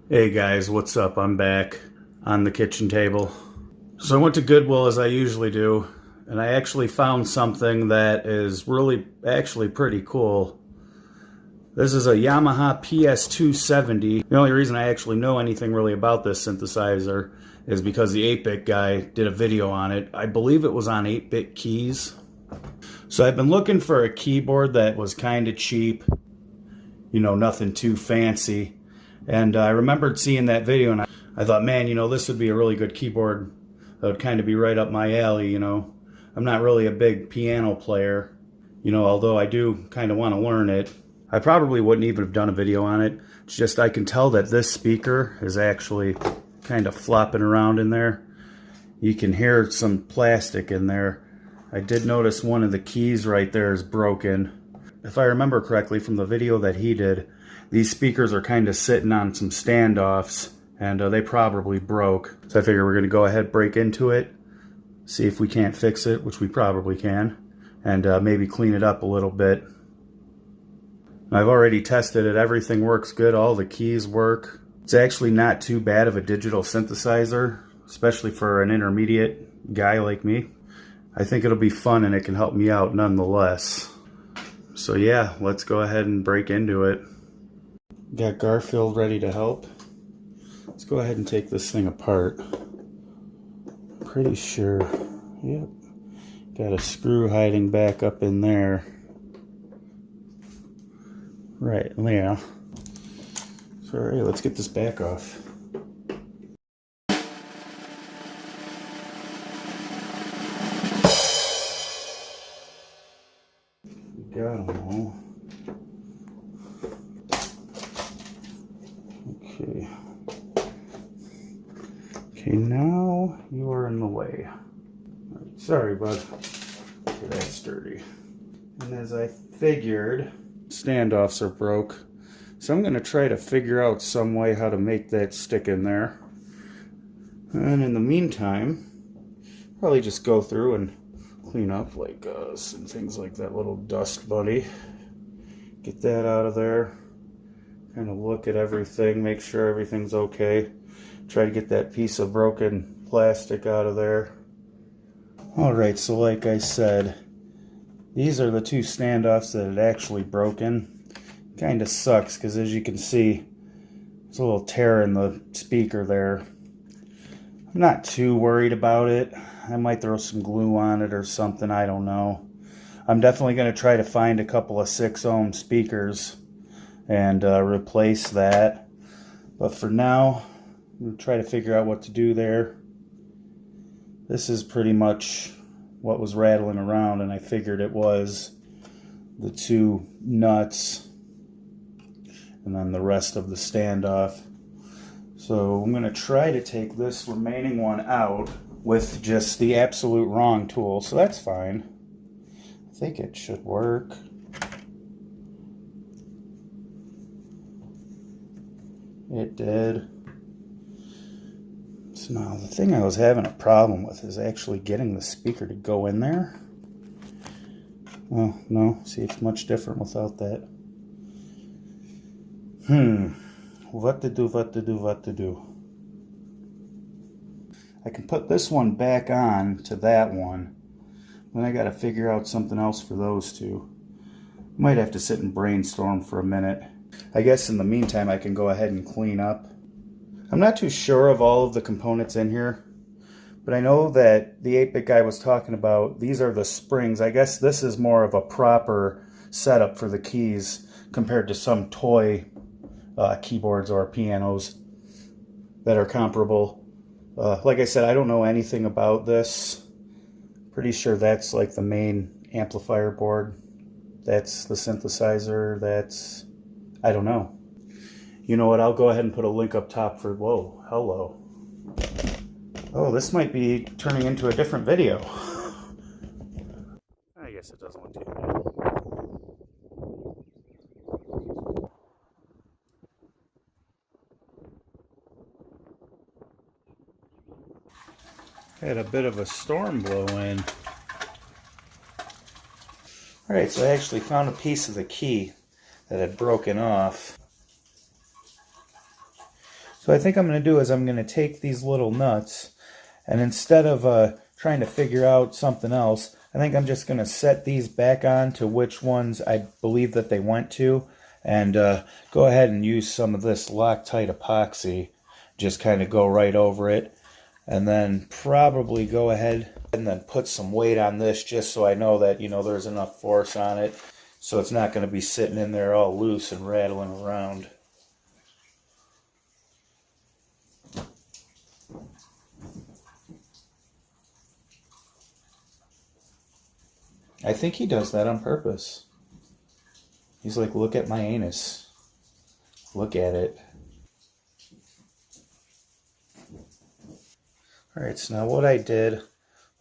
Hey guys, what's up? I'm back on the kitchen table. So I went to Goodwill as I usually do, and I actually found something that is really actually pretty cool. This is a Yamaha PS-270. The only reason I actually know anything really about this synthesizer is because the 8-bit guy did a video on it. I believe it was on 8-bit keys. So I've been looking for a keyboard that was kind of cheap, you know, nothing too fancy. And I remembered seeing that video and I thought, man, you know, this would be a really good keyboard. That would kind of be right up my alley, you know. I'm not really a big piano player, you know, although I do kind of want to learn it. I probably wouldn't even have done a video on it. It's just I can tell that this speaker is actually kind of flopping around in there. You can hear some plastic in there. I did notice one of the keys right there is broken. If I remember correctly from the video that he did, these speakers are kind of sitting on some standoffs, and they probably broke. So I figure we're going to go ahead, break into it, see if we can't fix it, which we probably can, and maybe clean it up a little bit. I've already tested it. Everything works good. All the keys work. It's actually not too bad of a digital synthesizer, especially for an intermediate guy like me. I think it'll be fun and it can help me out nonetheless. So yeah, let's go ahead and break into it. Got Garfield ready to help. Let's go ahead and take this thing apart. Pretty sure, yep. Got a screw hiding back up in there. Right, yeah. So alright, let's get this back off. Got them all. Okay. Okay, now you are in the way. Right, sorry, bud. Okay, that's sturdy. And as I figured, standoffs are broke. So I'm going to try to figure out some way how to make that stick in there. And in the meantime, probably just go through and clean up like some things like that little dust bunny. Get that out of there. Kind of look at everything, make sure everything's okay. Try to get that piece of broken plastic out of there. Alright, so like I said, these are the two standoffs that had actually broken. Kind of sucks because as you can see, there's a little tear in the speaker there. I'm not too worried about it. I might throw some glue on it or something, I don't know. I'm definitely going to try to find a couple of 6-ohm speakers and replace that. But for now, I'm going to try to figure out what to do there. This is pretty much what was rattling around, and I figured it was the two nuts and then the rest of the standoff. So I'm going to try to take this remaining one out with just the absolute wrong tool, so that's fine. I think it should work. It did. So now the thing I was having a problem with is actually getting the speaker to go in there. Oh, no. See, it's much different without that. What to do. I can put this one back on to that one. Then I got to figure out something else for those two. Might have to sit and brainstorm for a minute. I guess in the meantime I can go ahead and clean up. I'm not too sure of all of the components in here, but I know that the 8-bit guy was talking about these are the springs. I guess this is more of a proper setup for the keys compared to some toy keyboards or pianos that are comparable. Like I said, I don't know anything about this. Pretty sure that's like the main amplifier board. That's the synthesizer. That's... I don't know. You know what? I'll go ahead and put a link up top for... Whoa, hello. Oh, this might be turning into a different video. I guess it doesn't look too bad. Had a bit of a storm blow in. Alright, so I actually found a piece of the key that had broken off. So I think I'm going to do is I'm going to take these little nuts, and instead of trying to figure out something else, I think I'm just going to set these back on to which ones I believe that they went to, and go ahead and use some of this Loctite epoxy. Just kind of go right over it, and then probably go ahead and then put some weight on this just so I know that, you know, there's enough force on it so it's not going to be sitting in there all loose and rattling around. I think he does that on purpose. He's like, look at my anus. Look at it. Alright, so now what I did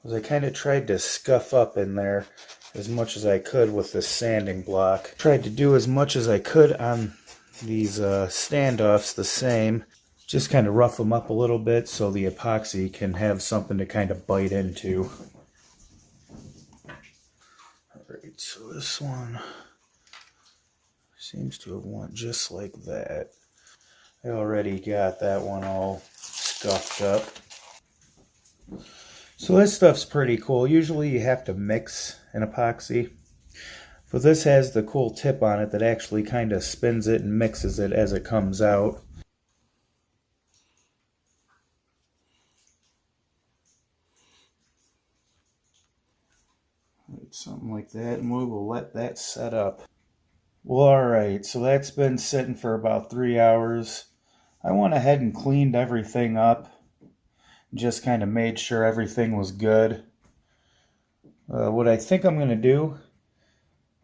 was I kind of tried to scuff up in there as much as I could with this sanding block. Tried to do as much as I could on these standoffs the same. Just kind of rough them up a little bit so the epoxy can have something to kind of bite into. Alright, so this one seems to have went just like that. I already got that one all scuffed up. So this stuff's pretty cool. Usually you have to mix an epoxy, but this has the cool tip on it that actually kind of spins it and mixes it as it comes out. Something like that, and we will let that set up. Well, alright, so that's been sitting for about 3 hours. I went ahead and cleaned everything up. Just kind of made sure everything was good. What I think I'm going to do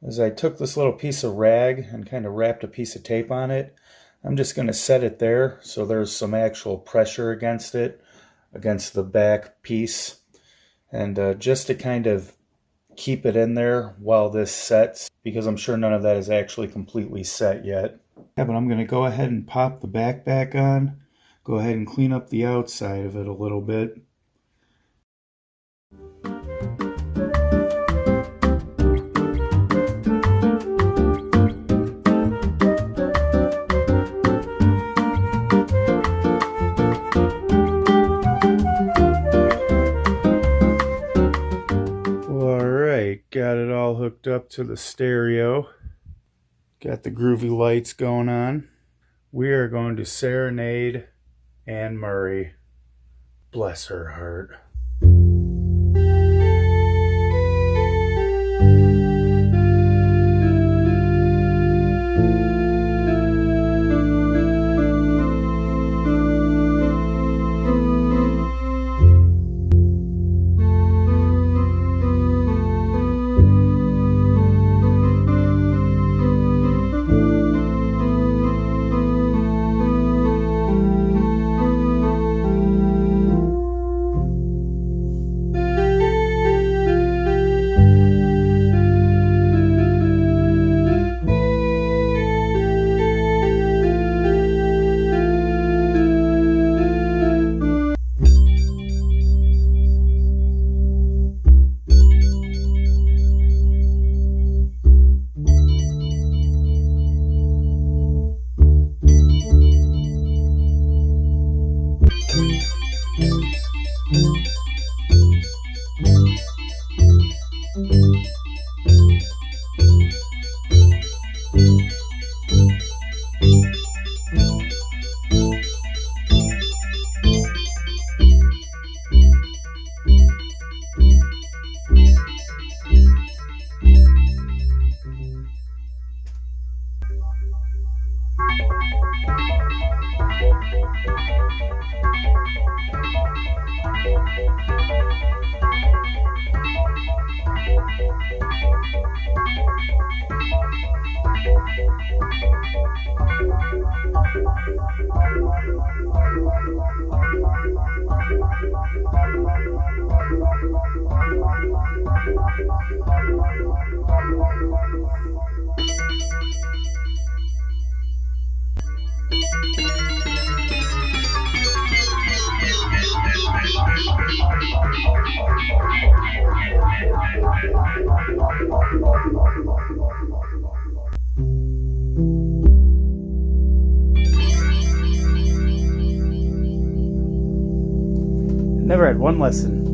is I took this little piece of rag and kind of wrapped a piece of tape on it. I'm just going to set it there so there's some actual pressure against it, against the back piece. And just to kind of keep it in there while this sets, because I'm sure none of that is actually completely set yet. Yeah, but I'm going to go ahead and pop the back on. Go ahead and clean up the outside of it a little bit. Alright, got it all hooked up to the stereo. Got the groovy lights going on. We are going to serenade Anne Murray. Bless her heart. Never had one lesson.